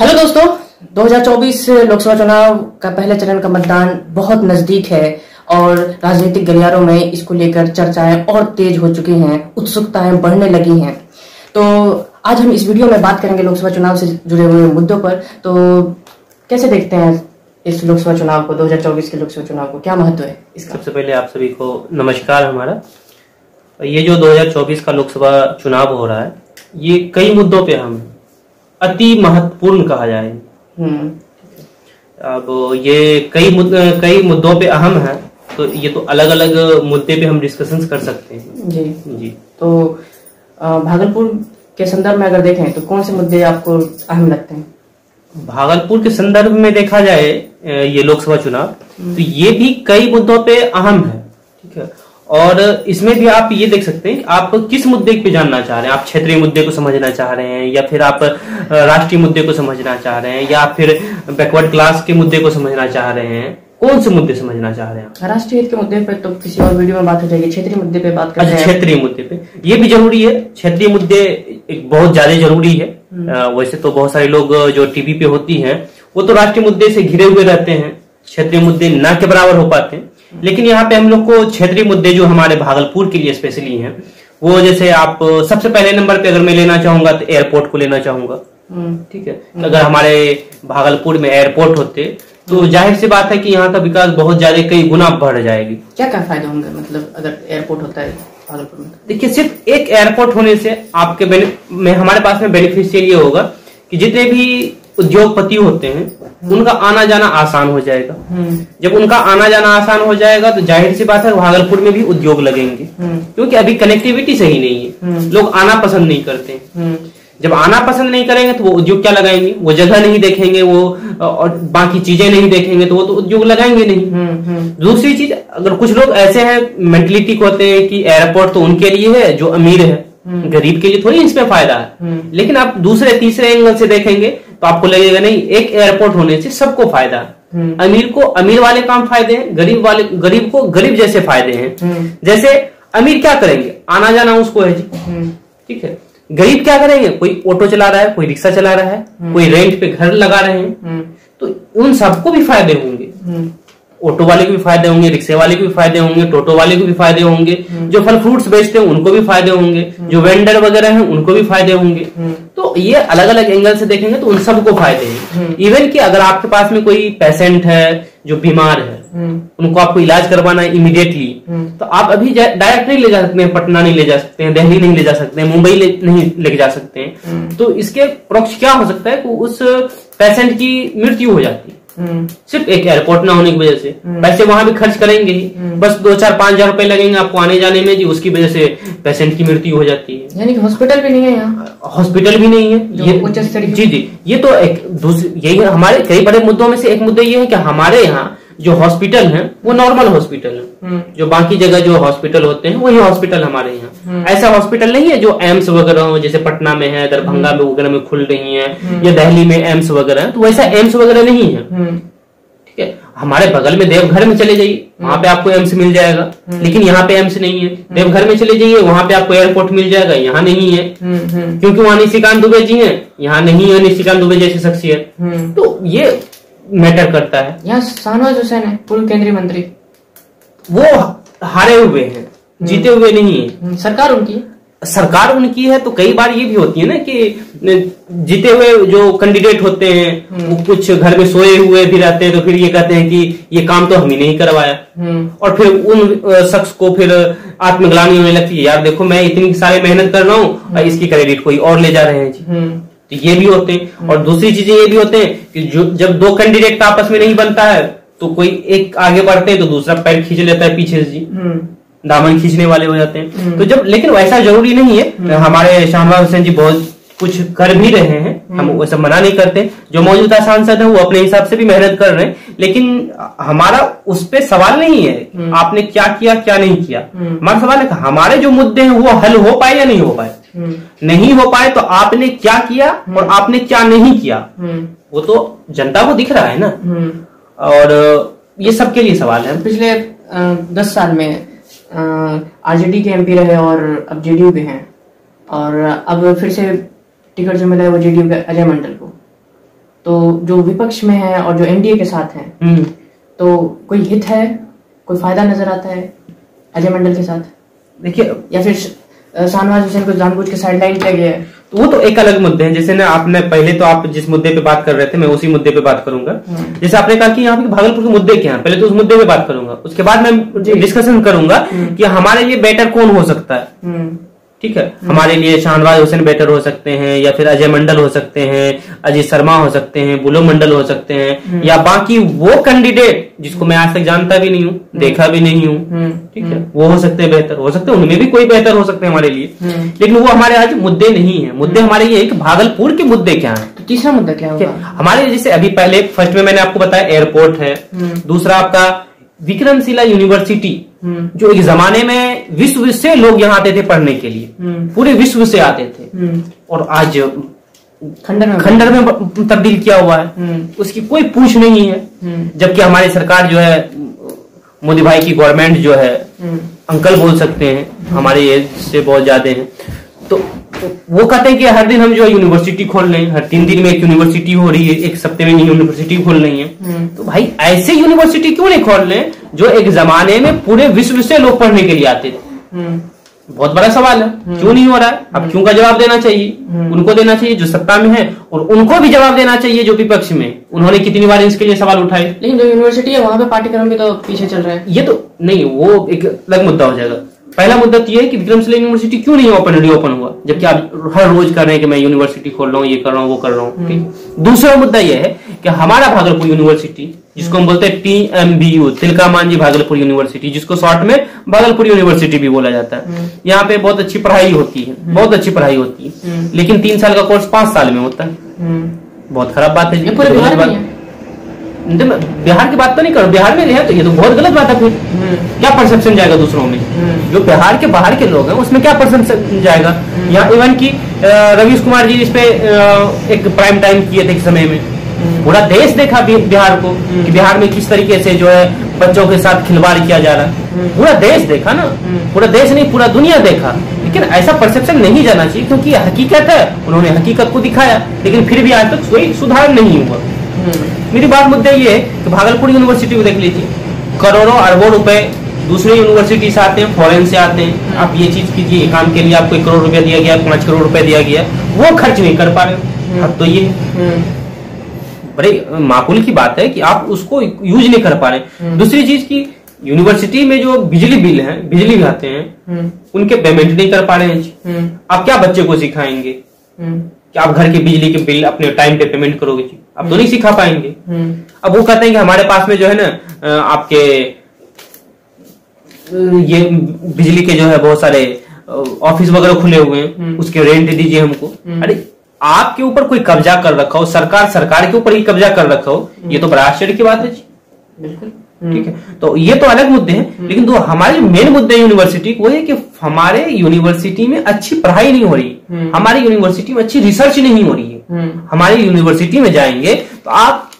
Hello दोस्तों, 2024 लोकसभा चुनाव का पहले चरण का मतदान बहुत नजदीक है और राजनीतिक गलियारों में इसको लेकर चर्चाएं और तेज हो चुकी हैं, उत्सुकताएं बढ़ने लगी हैं। तो आज हम इस वीडियो में बात करेंगे लोकसभा चुनाव से जुड़े हुए मुद्दों पर। तो कैसे देखते हैं इस लोकसभा चुनाव को, 2024 के लोकसभा चुनाव को, क्या महत्व है इसका? सबसे पहले आप सभी को नमस्कार। हमारा ये जो 2024 का लोकसभा चुनाव हो रहा है, ये कई मुद्दों पे हम अति महत्वपूर्ण कहा जाए। अब ये कई मुद्दों पे अहम है, तो ये तो अलग अलग मुद्दे पे हम डिस्कशन कर सकते हैं। जी जी। तो भागलपुर के संदर्भ में अगर देखें तो कौन से मुद्दे आपको अहम लगते हैं? भागलपुर के संदर्भ में देखा जाए ये लोकसभा चुनाव, तो ये भी कई मुद्दों पे अहम है। ठीक है, और इसमें भी आप ये देख सकते हैं आप किस मुद्दे पे जानना चाह रहे हैं। आप क्षेत्रीय मुद्दे को समझना चाह रहे हैं, या फिर आप राष्ट्रीय मुद्दे को समझना चाह रहे हैं, या फिर बैकवर्ड क्लास के मुद्दे को समझना चाह रहे हैं। कौन से मुद्दे समझना चाह रहे हैं? राष्ट्रीय हित के मुद्दे पे तो किसी और वीडियो में बात हो जाएगी, क्षेत्रीय मुद्दे पे बात करते हैं। क्षेत्रीय मुद्दे पे ये भी जरूरी है। क्षेत्रीय मुद्दे बहुत ज्यादा जरूरी है। वैसे तो बहुत सारे लोग जो टीवी पे होती हैं वो तो राष्ट्रीय मुद्दे से घिरे हुए रहते हैं, क्षेत्रीय मुद्दे ना के बराबर हो पाते हैं। लेकिन यहाँ पे हम लोग को क्षेत्रीय मुद्दे जो हमारे भागलपुर के लिए स्पेशली हैं, वो जैसे आप सबसे पहले नंबर पे अगर मैं लेना चाहूंगा तो एयरपोर्ट को लेना चाहूंगा। ठीक है, अगर हमारे भागलपुर में एयरपोर्ट होते तो जाहिर सी बात है कि यहाँ का विकास बहुत ज्यादा कई गुना बढ़ जाएगी। क्या क्या फायदे होंगे, मतलब अगर एयरपोर्ट होता है भागलपुर में? देखिए, सिर्फ एक एयरपोर्ट होने से आपके हमारे पास में बेनिफिशियल ये होगा कि जितने भी उद्योगपति होते हैं उनका आना जाना आसान हो जाएगा। जब उनका आना जाना आसान हो जाएगा तो जाहिर सी बात है भागलपुर में भी उद्योग लगेंगे, क्योंकि अभी कनेक्टिविटी सही नहीं है। लोग आना पसंद नहीं करते। जब आना पसंद नहीं करेंगे तो वो उद्योग क्या लगाएंगे? वो जगह नहीं देखेंगे, वो और बाकी चीजें नहीं देखेंगे, तो वो तो उद्योग लगाएंगे नहीं। दूसरी चीज, अगर कुछ लोग ऐसे हैं मेंटलिटी को होते हैं कि एयरपोर्ट तो उनके लिए है जो अमीर है, गरीब के लिए थोड़ी इसमें फायदा है। लेकिन आप दूसरे तीसरे एंगल से देखेंगे तो आपको लगेगा नहीं, एक एयरपोर्ट होने से सबको फायदा है। अमीर को अमीर वाले काम फायदे हैं, गरीब को गरीब जैसे फायदे हैं। जैसे अमीर क्या करेंगे? आना जाना उसको है जी। ठीक है, गरीब क्या करेंगे? कोई ऑटो चला रहा है, कोई रिक्शा चला रहा है, कोई रेंट पे घर लगा रहे हैं, तो उन सबको भी फायदे होंगे। ऑटो वाले को भी फायदे होंगे, रिक्शे वाले को भी फायदे होंगे, टोटो वाले को भी फायदे होंगे, जो फल फ्रूट्स बेचते हैं उनको भी फायदे होंगे, जो वेंडर वगैरह हैं उनको भी फायदे होंगे। तो ये अलग अलग एंगल से देखेंगे तो उन सबको फायदे हैं। इवन कि अगर आपके पास में कोई पेशेंट है जो बीमार है, उनको आपको इलाज करवाना है इमीडिएटली, तो आप अभी डायरेक्ट नहीं ले जा सकते हैं, पटना नहीं ले जा सकते हैं, दिल्ली नहीं ले जा सकते हैं, मुंबई नहीं लेके जा सकते हैं। तो इसके परोक्ष क्या हो सकता है कि उस पेशेंट की मृत्यु हो जाती है, सिर्फ एक एयरपोर्ट ना होने की वजह से। पैसे वहां भी खर्च करेंगे ही, बस 2-4-5 हजार रुपए लगेंगे आपको आने जाने में जी, उसकी वजह से पेशेंट की मृत्यु हो जाती है। यानी कि हॉस्पिटल भी नहीं है यहाँ, हॉस्पिटल भी नहीं है ये उच्च स्तरीय। जी जी, ये तो एक दूसरी, यही हमारे कई बड़े मुद्दों में से एक मुद्दा ये है कि हमारे यहाँ जो हॉस्पिटल है वो नॉर्मल हॉस्पिटल है। जो बाकी जगह जो हॉस्पिटल होते हैं वही हॉस्पिटल हमारे यहाँ ऐसा हॉस्पिटल नहीं है जो एम्स वगैरह हो, जैसे पटना में है, दरभंगा में वगैरह में खुल रही है, या दिल्ली में एम्स वगैरह है, तो वैसा एम्स वगैरह नहीं है। ठीक है, हमारे बगल में देवघर में चले जाइए, वहां पे आपको एम्स मिल जाएगा, लेकिन यहाँ पे एम्स नहीं है। देवघर में चले जाइए, वहां पे आपको एयरपोर्ट मिल जाएगा, यहाँ नहीं है, क्योंकि वहां निशिकांत दुबे जी हैं, यहाँ नहीं है निशिकांत दुबे जैसी शख्सियत। तो ये मैटर करता है। यहाँ शाहनवाज हुसैन है, पूर्व केंद्रीय मंत्री, वो हारे हुए हैं, जीते हुए नहीं है। सरकार उनकी है, तो कई बार ये भी होती है ना कि जीते हुए जो कैंडिडेट होते हैं वो कुछ घर में सोए हुए भी रहते हैं, तो फिर ये कहते हैं कि ये काम तो हम ही नहीं करवाया, और फिर उन शख्स को फिर आत्मग्लानि होने लगती है, यार देखो मैं इतनी सारी मेहनत कर रहा हूँ और इसकी क्रेडिट कोई और ले जा रहे हैं जी। तो ये भी होते हैं। और दूसरी चीजें ये भी होते हैं कि जब दो कैंडिडेट का आपस में नहीं बनता है तो कोई एक आगे बढ़ते हैं तो दूसरा पैर खींच लेता है पीछे से जी, दामन खींचने वाले हो जाते हैं। तो जब, लेकिन वैसा जरूरी नहीं है। हमारे शाहनवाज हुसैन जी बहुत कुछ कर भी रहे हैं, हम वैसा मना नहीं करते। जो मौजूदा सांसद है वो अपने हिसाब से भी मेहनत कर रहे हैं, लेकिन हमारा उस पे सवाल नहीं है आपने क्या किया क्या नहीं किया। हमारा सवाल है हमारे जो मुद्दे हैं वो हल हो पाए या नहीं हो पाए। नहीं हो पाए तो आपने क्या किया और आपने क्या नहीं किया, वो तो जनता को दिख रहा है ना। और ये सबके लिए सवाल है। पिछले 10 साल में आरजेडी के एमपी रहे और अब जेडीयू के हैं, और अब फिर से टिकट जो मिला है वो जेडीयू के अजय मंडल को। तो जो विपक्ष में है और जो एनडीए के साथ है, तो कोई हित है, कोई फायदा नजर आता है अजय मंडल के साथ? देखिए, या फिर शाहनवाज हुसैन को जानबूझ के साइडलाइन किया गया है? तो वो तो एक अलग मुद्दे हैं। जैसे ना आपने पहले, तो आप जिस मुद्दे पे बात कर रहे थे मैं उसी मुद्दे पे बात करूंगा। जैसे आपने कहा कि यहाँ पे भागलपुर के मुद्दे क्या हैं, पहले तो उस मुद्दे पे बात करूंगा, उसके बाद मैं डिस्कशन करूंगा कि हमारे लिए बेटर कौन हो सकता है। ठीक है, हमारे लिए शाहनवाज हुसैन बेटर हो सकते हैं, या फिर अजय मंडल हो सकते हैं, अजय शर्मा हो सकते हैं, बुलो मंडल हो सकते हैं, या बाकी वो कैंडिडेट जिसको मैं आज तक जानता भी नहीं हूँ, देखा भी नहीं हूँ, ठीक है, वो हो सकते हैं बेहतर, हो सकते हैं उनमें भी कोई बेहतर हो सकते हैं हमारे लिए, लेकिन वो हमारे आज मुद्दे नहीं है। मुद्दे हमारे ये कि भागलपुर के मुद्दे क्या है। तो तीसरा मुद्दा क्या होगा हमारे? जैसे अभी पहले फर्स्ट में मैंने आपको बताया एयरपोर्ट है, दूसरा आपका विक्रमशिला यूनिवर्सिटी, जो एक जमाने में विश्व से लोग यहाँ आते थे पढ़ने के लिए, पूरे विश्व से आते थे, और आज खंडर में तब्दील किया हुआ है, उसकी कोई पूछ नहीं है। जबकि हमारी सरकार जो है, मोदी भाई की गवर्नमेंट जो है, अंकल बोल सकते हैं, हमारे एज से बहुत ज्यादा हैं, तो वो कहते हैं कि हर दिन हम जो है यूनिवर्सिटी खोल रहे हैं, हर 3 दिन में एक यूनिवर्सिटी हो रही है, एक सप्ताह में यूनिवर्सिटी खोल रही है। तो भाई ऐसे यूनिवर्सिटी क्यों नहीं खोल रहे जो एक जमाने में पूरे विश्व से लोग पढ़ने के लिए आते थे? बहुत बड़ा सवाल है, क्यों नहीं हो रहा है? अब क्यों का जवाब देना चाहिए, उनको देना चाहिए जो सत्ता में है, और उनको भी जवाब देना चाहिए जो विपक्ष में। उन्होंने कितनी बार इसके लिए सवाल उठाए, लेकिन जो यूनिवर्सिटी है वहां पे पाठ्यक्रम भी तो पीछे चल रहा है। ये तो नहीं, वो एक अलग मुद्दा हो जाएगा। पहला मुद्दा तो ये है कि विक्रमशिला यूनिवर्सिटी क्यों नहीं रीओपन हुआ, जबकि आप हर रोज कर रहे हैं कि मैं यूनिवर्सिटी खोल रहा हूँ, ये कर रहा हूँ, वो कर रहा हूँ। दूसरा मुद्दा यह है कि हमारा भागलपुर यूनिवर्सिटी, जिसको हम बोलते हैं TMBU, तिलका मांझी भागलपुर यूनिवर्सिटी, जिसको शॉर्ट में भागलपुर यूनिवर्सिटी भी बोला जाता है, यहाँ पे बहुत अच्छी पढ़ाई होती है, बहुत अच्छी पढ़ाई होती है, लेकिन 3 साल का कोर्स 5 साल में होता है। बहुत खराब बात है। पूरे बिहार में बिहार की बात तो नहीं करो, बिहार में है तो ये तो बहुत गलत बात है। फिर क्या परसेप्शन जाएगा दूसरों में? जो बिहार के बाहर के लोग हैं उसमें क्या परसेप्शन जाएगा? यहाँ इवन की रवीश कुमार जी इस पे एक प्राइम टाइम किए थे एक समय में, पूरा देश देखा बिहार को कि बिहार में किस तरीके से जो है बच्चों के साथ खिलवाड़ किया जा रहा है। पूरा देश देखा ना, पूरा देश नहीं पूरा दुनिया देखा। लेकिन ऐसा परसेप्शन नहीं जाना चाहिए, क्योंकि हकीकत है, उन्होंने हकीकत को दिखाया, लेकिन फिर भी आज तक कोई सुधार नहीं हुआ। मेरी बात मुद्दा ये है कि भागलपुर यूनिवर्सिटी को देख लीजिए, करोड़ों अरबों रुपए दूसरे यूनिवर्सिटी से आते हैं, फॉरेन से आते हैं। आप ये चीज कीजिए, काम के लिए आपको 1 करोड़ रुपया दिया गया, 5 करोड़ रुपया दिया गया, वो खर्च नहीं कर पा रहे। अब तो ये बड़े माकूल की बात है कि आप उसको यूज नहीं कर पा रहे। दूसरी चीज की यूनिवर्सिटी में जो बिजली बिल है, बिजली भी आते हैं, उनके पेमेंट नहीं कर पा रहे हैं। आप क्या बच्चे को सिखाएंगे कि आप घर के बिजली के बिल अपने टाइम पे पेमेंट करोगे जी? आप तो नहीं सिखा पाएंगे। अब वो कहते हैं कि हमारे पास में जो है ना आपके ये बिजली के जो है बहुत सारे ऑफिस वगैरह खुले हुए हैं, उसके रेंट दीजिए हमको। अरे आपके ऊपर कोई कब्जा कर रखा हो, सरकार के ऊपर ही कब्जा कर रखा हो, ये तो बड़ा आश्चर्य की बात है जी। बिल्कुल ठीक है, तो ये तो अलग मुद्दे हैं। लेकिन जो हमारे मेन मुद्दे यूनिवर्सिटी वो है कि हमारे यूनिवर्सिटी में अच्छी पढ़ाई नहीं हो रही, हमारी यूनिवर्सिटी में अच्छी रिसर्च नहीं हो रही है। हमारी यूनिवर्सिटी में जाएंगे तो आप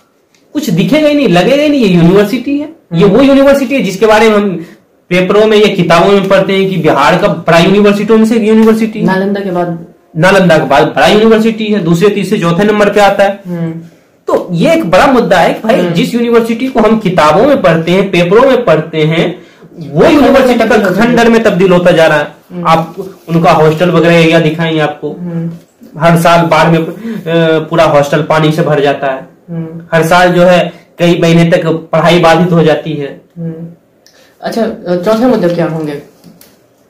कुछ दिखेगा ही नहीं, लगेगा ही नहीं ये यूनिवर्सिटी है। ये वो यूनिवर्सिटी है जिसके बारे में हम पेपरों में या किताबों में पढ़ते हैं कि बिहार का बड़ा यूनिवर्सिटियों में से एक यूनिवर्सिटी, नालंदा के बाद बड़ा यूनिवर्सिटी है, दूसरे तीसरे चौथे नंबर पे आता है। तो ये एक बड़ा मुद्दा है कि भाई जिस यूनिवर्सिटी को हम किताबों में पढ़ते हैं, पेपरों में पढ़ते हैं, वो यूनिवर्सिटी का खंडर में तब्दील होता जा रहा है। आप उनका हॉस्टल वगैरह एरिया दिखाएंगे आपको, हर साल बाढ़ में पूरा हॉस्टल पानी से भर जाता है। हर साल जो है कई महीने तक पढ़ाई बाधित हो जाती है। अच्छा, चौथे मुद्दे क्या होंगे?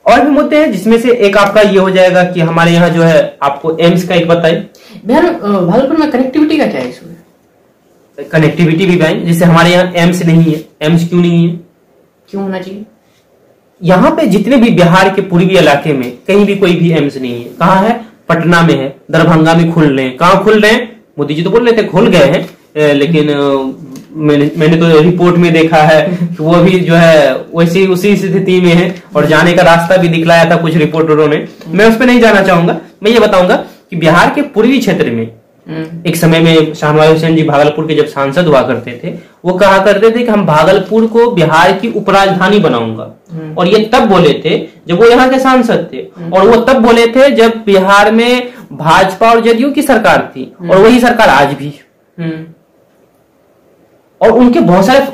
और भी मुद्दे हैं, जिसमें से एक आपका ये हो जाएगा कि हमारे यहाँ जो है आपको एम्स का एक बताइए। बिहार भागलपुर में कनेक्टिविटी का क्या इशू है? कनेक्टिविटी भी बैंक, जैसे हमारे यहाँ एम्स नहीं है। एम्स क्यों नहीं है? क्यों होना चाहिए? यहाँ पे जितने भी बिहार के पूर्वी इलाके में कहीं भी कोई भी एम्स नहीं है। कहाँ है? पटना में है, दरभंगा में खुल रहे हैं। कहाँ खुल रहे हैं? मोदी जी तो बोल रहे थे खुल गए हैं, लेकिन मैंने तो रिपोर्ट में देखा है कि वो भी जो है वैसी उसी स्थिति में है, और जाने का रास्ता भी दिखलाया था कुछ रिपोर्टरों ने। मैं उस पर नहीं जाना चाहूंगा। मैं ये बताऊंगा कि बिहार के पूर्वी क्षेत्र में एक समय में शाहनवाज हुसैन जी भागलपुर के जब सांसद हुआ करते थे, वो कहा करते थे कि हम भागलपुर को बिहार की उपराजधानी बनाऊंगा। और ये तब बोले थे जब वो यहाँ के सांसद थे, और वो तब बोले थे जब बिहार में भाजपा और जदयू की सरकार थी, और वही सरकार आज भी। और उनके बहुत सारे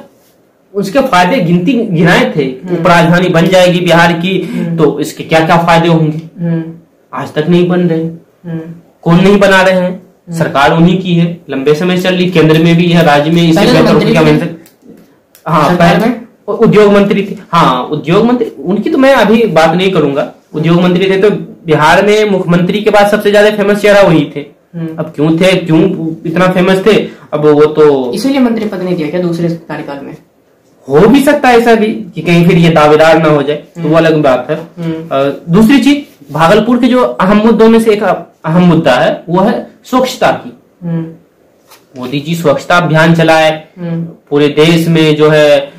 उसके फायदे गिनाए थे। उपराजधानी बन जाएगी बिहार की तो इसके क्या क्या फायदे होंगे, आज तक नहीं बन रहे। कौन नहीं बना रहे हैं? सरकार उन्हीं की है, लंबे समय चल रही, केंद्र में भी है, राज्य में इससे बेहतर क्या मिल सकता। हाँ, पहले उद्योग मंत्री थे। हाँ, उद्योग मंत्री, उनकी तो मैं अभी बात नहीं करूंगा। उद्योग मंत्री थे तो बिहार में मुख्यमंत्री के बाद सबसे ज्यादा फेमस चेहरा वही थे। अब क्यों थे, क्यों इतना फेमस थे, अब वो तो इसीलिए मंत्री पद नहीं दिया क्या दूसरे कार्यकाल में? हो भी सकता है ऐसा भी कि कहीं फिर ये दावेदार ना हो जाए, तो वो अलग बात है। दूसरी चीज, भागलपुर के जो अहम मुद्दों में से एक अहम मुद्दा है वो है स्वच्छता की। मोदी जी स्वच्छता अभियान चलाए, पूरे देश में जो है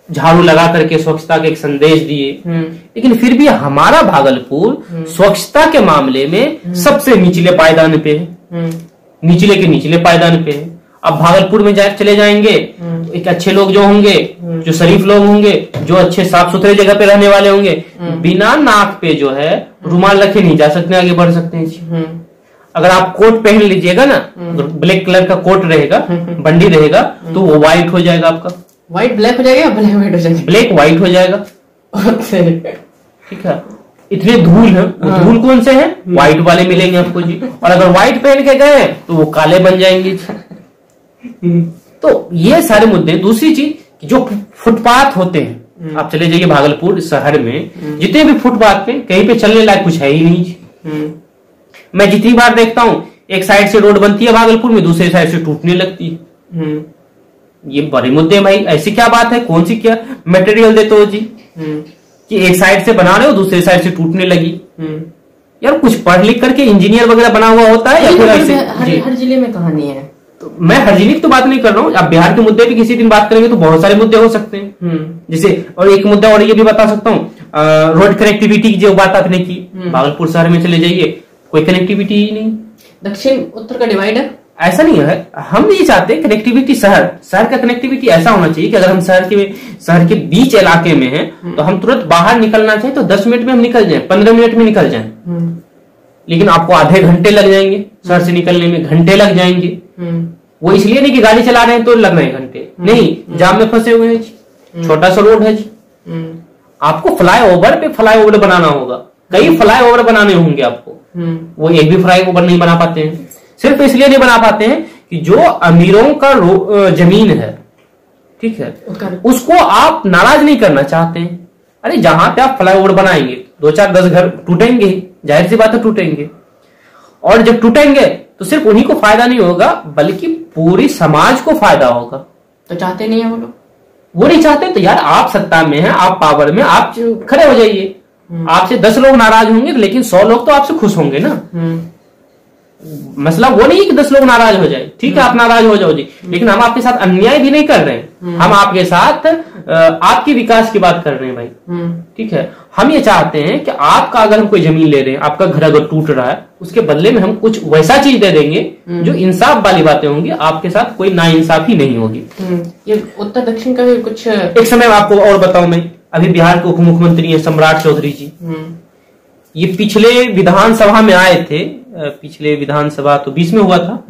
झाड़ू लगा करके स्वच्छता के एक संदेश दिए, लेकिन फिर भी हमारा भागलपुर स्वच्छता के मामले में सबसे निचले पायदान पे है, निचले के निचले पायदान पे है। अब भागलपुर में चले जाएंगे तो एक अच्छे लोग जो होंगे, जो शरीफ लोग होंगे, जो अच्छे साफ सुथरे जगह पे रहने वाले होंगे, बिना नाक पे जो है रुमाल रखे नहीं जा सकते, आगे बढ़ सकते हैं। अगर आप कोट पहन लीजिएगा ना, ब्लैक कलर का कोट रहेगा, बंडी रहेगा, तो वो व्हाइट हो जाएगा आपका। व्हाइट ब्लैक हो जाएगा, ब्लैक व्हाइट हो जाएगा, ब्लैक व्हाइट हो जाएगा। ठीक है, इतने धूल है, धूल कौन से हैं? व्हाइट वाले मिलेंगे आपको जी। और अगर व्हाइट पहन के गए तो वो काले बन जाएंगे। तो ये सारे मुद्दे। दूसरी चीज, जो फुटपाथ होते हैं, आप चले जाइए भागलपुर शहर में, जितने भी फुटपाथ पे कहीं पे चलने लायक कुछ है ही नहीं। मैं जितनी बार देखता हूँ, एक साइड से रोड बनती है भागलपुर में, दूसरे साइड से टूटने लगती है। ये बड़े मुद्दे हैं भाई, ऐसी क्या बात है? कौन सी क्या मटेरियल देते हो जी कि एक साइड से बना रहे हो, दूसरे साइड से टूटने लगी? यार कुछ पढ़ लिख करके इंजीनियर वगैरह बना हुआ होता है या फिर ऐसे? हर जिले में कहानी है। तो मैं हर जिले की तो बात नहीं कर रहा हूँ। अब बिहार के मुद्दे भी किसी दिन बात करेंगे तो बहुत सारे मुद्दे हो सकते हैं। जैसे और एक मुद्दा और ये भी बता सकता हूँ, रोड कनेक्टिविटी की जो बात आपने की, भागलपुर शहर में चले जाइए, कोई कनेक्टिविटी ही नहीं। दक्षिण उत्तर का डिवाइड है, ऐसा नहीं है। हम नहीं चाहते कनेक्टिविटी, शहर का कनेक्टिविटी ऐसा होना चाहिए कि अगर हम शहर के बीच इलाके में हैं तो हम तुरंत बाहर निकलना चाहिए तो 10 मिनट में हम निकल जाएं, 15 मिनट में निकल जाएं। लेकिन आपको आधे घंटे लग जाएंगे शहर से निकलने में, घंटे लग जाएंगे। वो इसलिए नहीं कि गाड़ी चला रहे हैं तो लग रहे हैं घंटे, नहीं, जाम में फंसे हुए हैं जी, छोटा सा रोड है जी। आपको फ्लाईओवर पे फ्लाईओवर बनाना होगा, कई फ्लाईओवर बनाने होंगे आपको, वो एक भी फ्लाईओवर नहीं बना पाते हैं। सिर्फ इसलिए नहीं बना पाते हैं कि जो अमीरों का जमीन है, ठीक है, उसको आप नाराज नहीं करना चाहते हैं। अरे जहां पे आप फ्लाईओवर बनाएंगे 2-4-10 घर टूटेंगे, जाहिर सी बात है टूटेंगे। और जब टूटेंगे तो सिर्फ उन्हीं को फायदा नहीं होगा बल्कि पूरी समाज को फायदा होगा। तो चाहते नहीं है वो लोग, वो नहीं चाहते। तो यार आप सत्ता में हैं, आप पावर में, आप खड़े हो जाइए। आपसे 10 लोग नाराज होंगे लेकिन 100 लोग तो आपसे खुश होंगे ना। मसला वो नहीं है कि 10 लोग नाराज हो जाए, ठीक है, आप नाराज हो जाओ जी, लेकिन हम आपके साथ अन्याय भी नहीं कर रहे हैं। हम आपके साथ आपके विकास की बात कर रहे हैं भाई, ठीक है। हम ये चाहते हैं कि आपका अगर हम कोई जमीन ले रहे हैं, आपका घर अगर टूट रहा है, उसके बदले में हम कुछ वैसा चीज दे देंगे जो इंसाफ वाली बातें होंगी, आपके साथ कोई नाइंसाफी नहीं होगी। ये उत्तर दक्षिण का भी कुछ एक समय आपको और बताऊं, मैं अभी बिहार के उप मुख्यमंत्री है सम्राट चौधरी जी, ये पिछले विधानसभा में आए थे। पिछले विधानसभा तो 20 में हुआ था,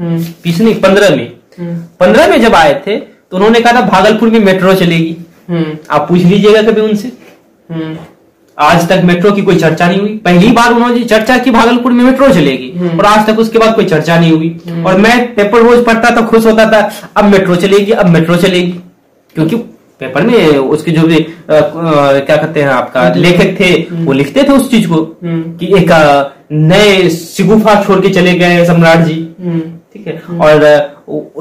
पिछले 15 में जब आए थे तो उन्होंने कहा था भागलपुर में मेट्रो चलेगी। आप पूछ लीजिएगा कभी उनसे, आज तक मेट्रो की कोई चर्चा नहीं हुई। पहली बार उन्होंने चर्चा की भागलपुर में मेट्रो चलेगी और आज तक उसके बाद कोई चर्चा नहीं हुई। और मैं पेपर रोज पढ़ता था, खुश होता था, अब मेट्रो चलेगी, अब मेट्रो चलेगी, क्योंकि पेपर में उसके जो भी क्या कहते हैं आपका लेखक थे वो लिखते थे उस चीज को कि एक नए शिगुफा छोड़ के चले गए सम्राट जी, ठीक है। और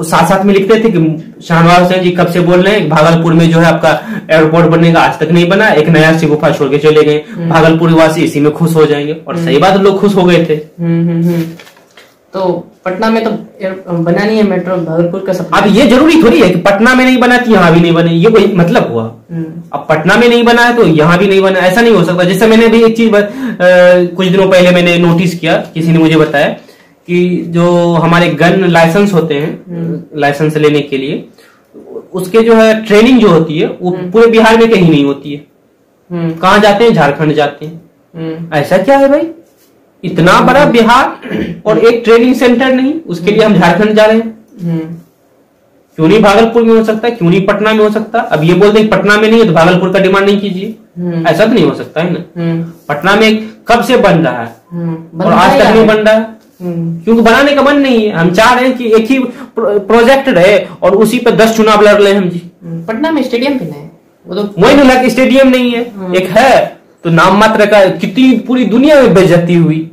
साथ साथ में लिखते थे कि शाहनवाज हुसैन जी कब से बोल रहे हैं भागलपुर में जो है आपका एयरपोर्ट बनने का, आज तक नहीं बना, एक नया शिगुफा छोड़ के चले गए, भागलपुर वासी इसी में खुश हो जाएंगे। और सही बात, लोग खुश हो गए थे। तो पटना में तो बना नहीं है मेट्रो, भागलपुर का सपना। अब ये जरूरी थोड़ी है कि पटना में नहीं बना तो यहाँ भी नहीं बने, ये कोई मतलब हुआ? अब पटना में नहीं बना है तो यहाँ भी नहीं बना, ऐसा नहीं हो सकता। जैसे मैंने भी एक चीज कुछ दिनों पहले मैंने नोटिस किया, किसी ने मुझे बताया कि जो हमारे गन लाइसेंस होते हैं, लाइसेंस लेने के लिए उसके जो है ट्रेनिंग जो होती है वो पूरे बिहार में कहीं नहीं होती है। कहाँ जाते हैं? झारखंड जाते हैं। ऐसा क्या है भाई? इतना बड़ा बिहार और एक ट्रेनिंग सेंटर नहीं, उसके लिए हम झारखंड जा रहे हैं। क्यों नहीं भागलपुर में हो सकता, क्यों नहीं पटना में हो सकता? अब ये बोलते हैं पटना में नहीं है तो भागलपुर का डिमांड नहीं कीजिए, ऐसा तो नहीं हो सकता है ना। पटना में कब से बन रहा है और आज तक नहीं बन रहा है, क्योंकि बनाने का मन नहीं है। हम चाह रहे हैं कि एक ही प्रोजेक्ट रहे और उसी पे 10 चुनाव लड़ ले हम जी। पटना में स्टेडियम भी नहीं, वो तो मोइनुलहक स्टेडियम नहीं है, एक है तो नाम मात्र का। कितनी पूरी दुनिया में बेइज्जती हुई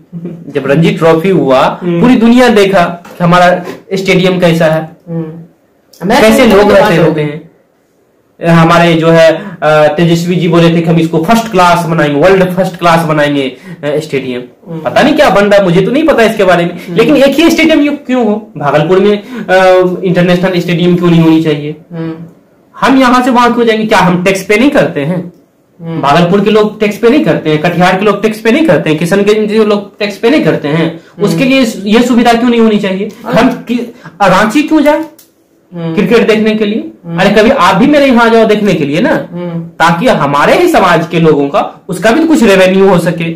जब रणजी ट्रॉफी हुआ, पूरी दुनिया देखा कि हमारा स्टेडियम कैसा है, कैसे लोग रहते होते हैं। हमारे जो है तेजस्वी जी बोले थे कि हम इसको फर्स्ट क्लास बनाएंगे, वर्ल्ड फर्स्ट क्लास बनाएंगे स्टेडियम। पता नहीं क्या बन रहा, मुझे तो नहीं पता इसके बारे में, लेकिन एक ही स्टेडियम क्यों हो? भागलपुर में इंटरनेशनल स्टेडियम क्यों नहीं होनी चाहिए? हम यहां से वहां क्यों जाएंगे? क्या हम टैक्स पे नहीं करते हैं? भागलपुर के लोग टैक्स पे नहीं करते हैं, कटिहार के लोग टैक्स पे नहीं करते हैं, किशनगंज के लोग टैक्स पे नहीं करते हैं, उसके लिए ये सुविधा क्यों नहीं होनी चाहिए? हम रांची क्यों जाए क्रिकेट देखने के लिए? अरे कभी आप भी मेरे यहाँ जाओ देखने के लिए ना, ताकि हमारे ही समाज के लोगों का उसका भी तो कुछ रेवेन्यू हो सके।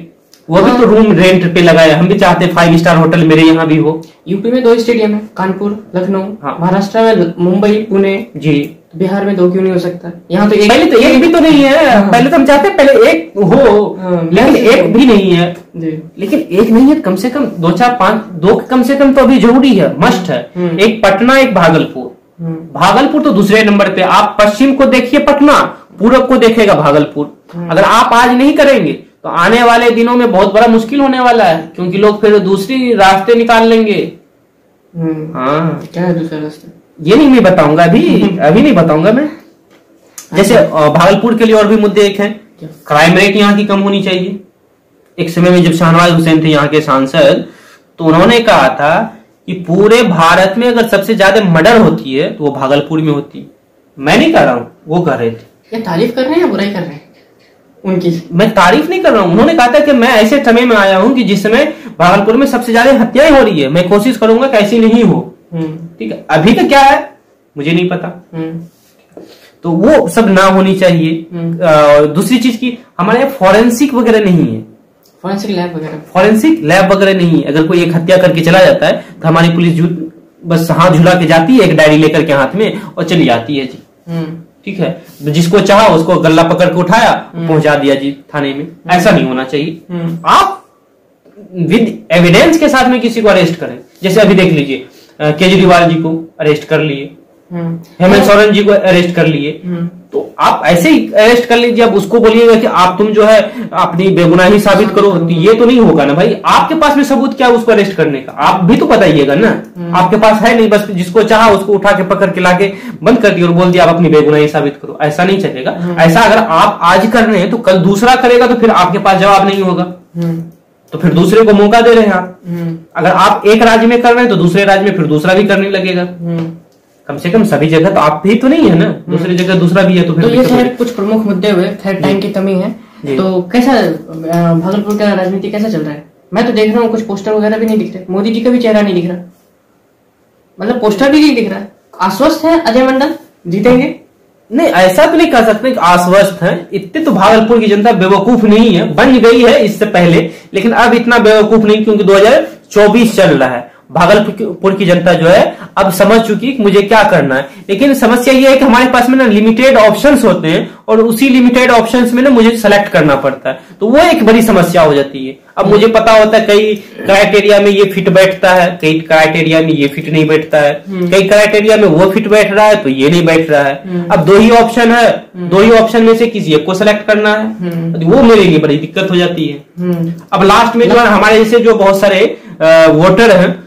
वो भी तो रूम रेंट पे लगाए, हम भी चाहते हैं 5 स्टार होटल मेरे यहाँ भी हो। यूपी में 2 स्टेडियम है, कानपुर, लखनऊ। हाँ। महाराष्ट्र में मुंबई, पुणे जी। बिहार में 2 क्यों नहीं हो सकता? यहाँ तो एक, पहले तो एक भी तो नहीं है। हाँ। पहले तो हम चाहते हैं पहले एक हो। हाँ। लेकिन एक भी नहीं है जी। लेकिन एक नहीं है, कम से कम 2 4 5 2 कम से कम तो अभी जरूरी है, मस्ट है। एक पटना, एक भागलपुर। भागलपुर तो दूसरे नंबर पे। आप पश्चिम को देखिए पटना, पूरब को देखेगा भागलपुर। अगर आप आज नहीं करेंगे तो आने वाले दिनों में बहुत बड़ा मुश्किल होने वाला है, क्योंकि लोग फिर दूसरी रास्ते निकाल लेंगे। हाँ, क्या है दूसरा रास्ता? ये नहीं मैं बताऊंगा अभी नहीं बताऊंगा मैं। जैसे भागलपुर के लिए और भी मुद्दे एक है, क्राइम रेट यहाँ की कम होनी चाहिए। एक समय में जब शाहनवाज हुसैन थे यहाँ के सांसद, तो उन्होंने कहा था कि पूरे भारत में अगर सबसे ज्यादा मर्डर होती है तो वो भागलपुर में होती है। मैं नहीं कह रहा हूँ, वो कह रहे थे। ये तारीफ कर रहे हैं या बुराई कर रहे हैं उनकी? मैं तारीफ नहीं कर रहा हूँ। उन्होंने कहा था कि मैं ऐसे समय में आया हूँ कि जिस समय भागलपुर में सबसे ज्यादा हत्याएं हो रही है, मैं कोशिश करूंगा कि ऐसी नहीं हो। ठीक है, अभी का क्या है मुझे नहीं पता, तो वो सब ना होनी चाहिए। दूसरी चीज की हमारे यहाँ फॉरेंसिक वगैरह नहीं है, फॉरेंसिक लैब वगैरह नहीं है। अगर कोई एक हत्या करके चला जाता है तो हमारी पुलिस बस हाथ झुला के जाती है, एक डायरी लेकर के हाथ में, और चली जाती है जी। ठीक है, जिसको चाहा उसको गल्ला पकड़ के उठाया, पहुंचा दिया जी थाने में। ऐसा नहीं होना चाहिए। आप विद एविडेंस के साथ में किसी को अरेस्ट करें। जैसे अभी देख लीजिए, केजरीवाल जी को अरेस्ट कर लिए, हेमंत सोरेन जी को अरेस्ट कर लिए, तो आप ऐसे ही अरेस्ट कर लीजिए। अब उसको बोलिएगा कि आप तुम जो है अपनी बेगुनाही साबित करो, तो ये तो नहीं होगा ना भाई। आपके पास में सबूत क्या उसको अरेस्ट करने का, आप भी तो बताइएगा ना। आपके पास है नहीं, बस जिसको चाहा उसको उठा के पकड़ के लाके बंद कर दिया और बोल दिया आप अपनी बेगुनाही साबित करो। ऐसा नहीं चलेगा। ऐसा अगर आप आज कर रहे हैं तो कल दूसरा करेगा, तो फिर आपके पास जवाब नहीं होगा, तो फिर दूसरे को मौका दे रहे हैं आप। अगर आप एक राज्य में कर रहे हैं तो दूसरे राज्य में फिर दूसरा भी करने लगेगा। कम से कम सभी जगह तो आप भी तो नहीं है ना, दूसरी जगह दूसरा भी है। तो फिर तो ये सारे कुछ प्रमुख मुद्दे हुए। खैर टाइम की कमी है, तो कैसा भागलपुर का राजनीति कैसा चल रहा है? मैं तो देख रहा हूँ कुछ पोस्टर वगैरह भी नहीं दिख रहे, मोदी जी का भी चेहरा नहीं दिख रहा, मतलब पोस्टर भी नहीं दिख रहा। आश्वस्त है अजय मंडल जीतेंगे? नहीं, ऐसा तो नहीं कह सकते आश्वस्त है। इतने तो भागलपुर की जनता बेवकूफ नहीं है, बन गई है इससे पहले, लेकिन अब इतना बेवकूफ नहीं, क्योंकि 2024 चल रहा है। भागलपुर की जनता जो है अब समझ चुकी कि मुझे क्या करना है। लेकिन समस्या ये है कि हमारे पास में ना लिमिटेड ऑप्शंस होते हैं, और उसी लिमिटेड ऑप्शंस में ना मुझे सेलेक्ट करना पड़ता है, तो वो एक बड़ी समस्या हो जाती है। अब मुझे पता होता है कई क्राइटेरिया में ये फिट बैठता है, कई क्राइटेरिया में ये फिट नहीं बैठता है, कई क्राइटेरिया में वो फिट बैठ रहा है तो ये नहीं बैठ रहा है। अब 2 ही ऑप्शन है, 2 ही ऑप्शन में से किसी एक को सेलेक्ट करना है, वो मेरे लिए बड़ी दिक्कत हो जाती है। अब लास्ट में जो है हमारे जैसे जो बहुत सारे वोटर हैं,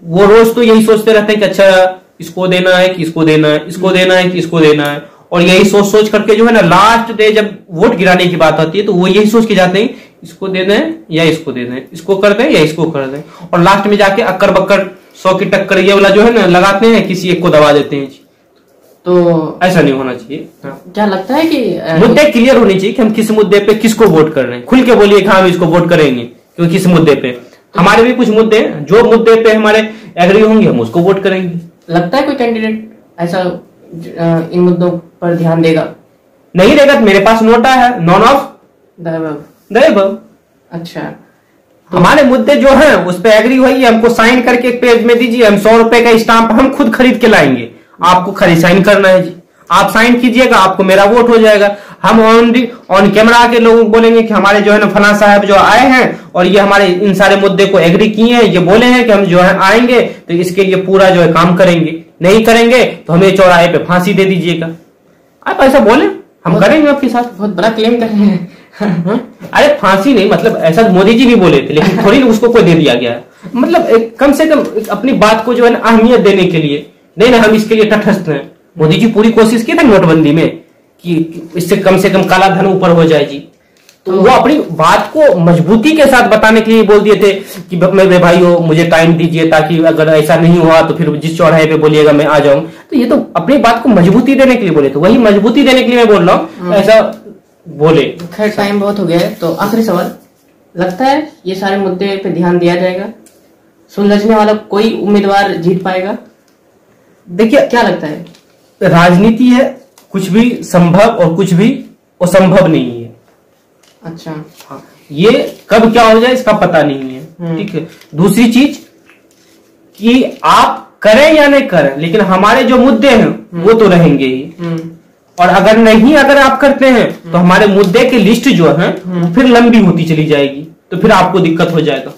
वो रोज तो यही सोचते रहते हैं कि अच्छा इसको देना है कि इसको देना है, इसको देना है कि इसको देना है, और यही सोच सोच करके जो है ना लास्ट डे जब वोट गिराने की बात आती है तो वो यही सोच के जाते हैं इसको दे दें या इसको दे दें, इसको कर दें या इसको कर दें, और लास्ट में जाके अक्कर बक्कर 100 की टक्कर ये वाला जो है ना लगाते हैं, किसी एक को दबा देते हैं। तो ऐसा नहीं होना चाहिए। क्या लगता है कि मुद्दे क्लियर होने चाहिए कि हम किस मुद्दे पे किसको वोट कर रहे हैं। खुल के बोलिए कि हम इसको वोट करेंगे, क्योंकि किस मुद्दे पे हमारे भी कुछ मुद्दे हैं, जो मुद्दे पे हमारे एग्री होंगे हम उसको वोट करेंगे। लगता है कोई कैंडिडेट ऐसा इन मुद्दों पर ध्यान देगा? नहीं देगा तो मेरे पास नोटा है, नॉन ऑफ दैवव। अच्छा, हमारे मुद्दे जो हैं उस पर एग्री होइए, हमको साइन करके एक पेज में दीजिए, हम 100 रुपए का स्टाम्प हम खुद खरीद के लाएंगे, आपको खाली साइन करना है जी, आप साइन कीजिएगा, आपको मेरा वोट हो जाएगा। हम ऑन कैमरा आके लोगों को बोलेंगे कि हमारे जो है ना फलां साहब जो आए हैं और ये हमारे इन सारे मुद्दे को एग्री किए हैं, ये बोले हैं कि हम जो है आएंगे तो इसके लिए पूरा जो है काम करेंगे, नहीं करेंगे तो हमें चौराहे पे फांसी दे दीजिएगा। आप ऐसा बोले, हम करेंगे आपके साथ। बहुत बड़ा क्लेम कर रहे हैं। अरे फांसी नहीं, मतलब ऐसा मोदी जी भी बोले थे, लेकिन थोड़ी उसको कोई दे दिया गया, मतलब कम से कम अपनी बात को जो है ना अहमियत देने के लिए, नहीं ना हम इसके लिए तटस्थ हैं। मोदी जी पूरी कोशिश की थी नोटबंदी में कि इससे कम से कम काला धन ऊपर हो जाए जी, तो वो अपनी बात को मजबूती के साथ बताने के लिए बोल दिए थे कि मेरे भाइयों मुझे टाइम दीजिए, ताकि अगर ऐसा नहीं हुआ तो फिर जिस चौराहे पे बोलिएगा मैं आ जाऊं। तो ये तो अपनी बात को मजबूती देने के लिए बोले थे, वही मजबूती देने के लिए मैं बोल रहा हूँ, ऐसा बोले। खैर टाइम बहुत हो गया है, तो आखिरी सवाल, लगता है ये सारे मुद्दे पे ध्यान दिया जाएगा, सुलझने वाला कोई उम्मीदवार जीत पाएगा? देखिए क्या लगता है? राजनीति है, कुछ भी संभव और कुछ भी असंभव नहीं है। अच्छा हाँ, ये कब क्या हो जाए इसका पता नहीं है, ठीक है। दूसरी चीज कि आप करें या नहीं करें, लेकिन हमारे जो मुद्दे हैं वो तो रहेंगे ही, और अगर आप करते हैं तो हमारे मुद्दे की लिस्ट जो है फिर लंबी होती चली जाएगी, तो फिर आपको दिक्कत हो जाएगा।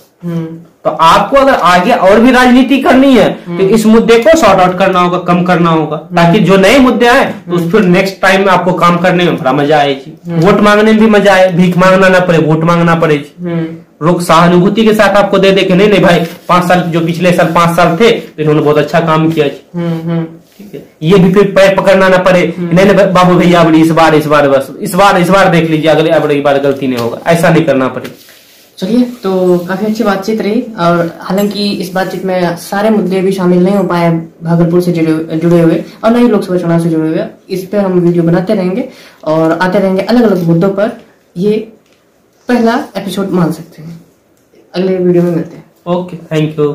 तो आपको अगर आगे और भी राजनीति करनी है तो इस मुद्दे को सॉर्ट आउट करना होगा, कम करना होगा, ताकि जो नए मुद्दे आए तो फिर नेक्स्ट टाइम में आपको काम करने में बड़ा मजा आए जी, वोट मांगने में भी मजा आए, भीख मांगना ना पड़े, वोट मांगना पड़े जी। लोग सहानुभूति के साथ आपको दे के नहीं भाई 5 साल जो पिछले साल 5 साल थे तो इन्होंने बहुत अच्छा काम किया जी, ठीक है। ये भी फिर पैर पकड़ना ना पड़े, नहीं बाबू भैया इस बार देख लीजिए, अगली बार गलती नहीं होगा, ऐसा नहीं करना पड़े। चलिए, तो काफी अच्छी बातचीत रही, और हालांकि इस बातचीत में सारे मुद्दे भी शामिल नहीं हो पाए भागलपुर से जुड़े हुए और न ही लोकसभा चुनाव से जुड़े हुए। इस पर हम वीडियो बनाते रहेंगे और आते रहेंगे अलग अलग मुद्दों पर। ये पहला एपिसोड मान सकते हैं, अगले वीडियो में मिलते हैं। Okay, thank you.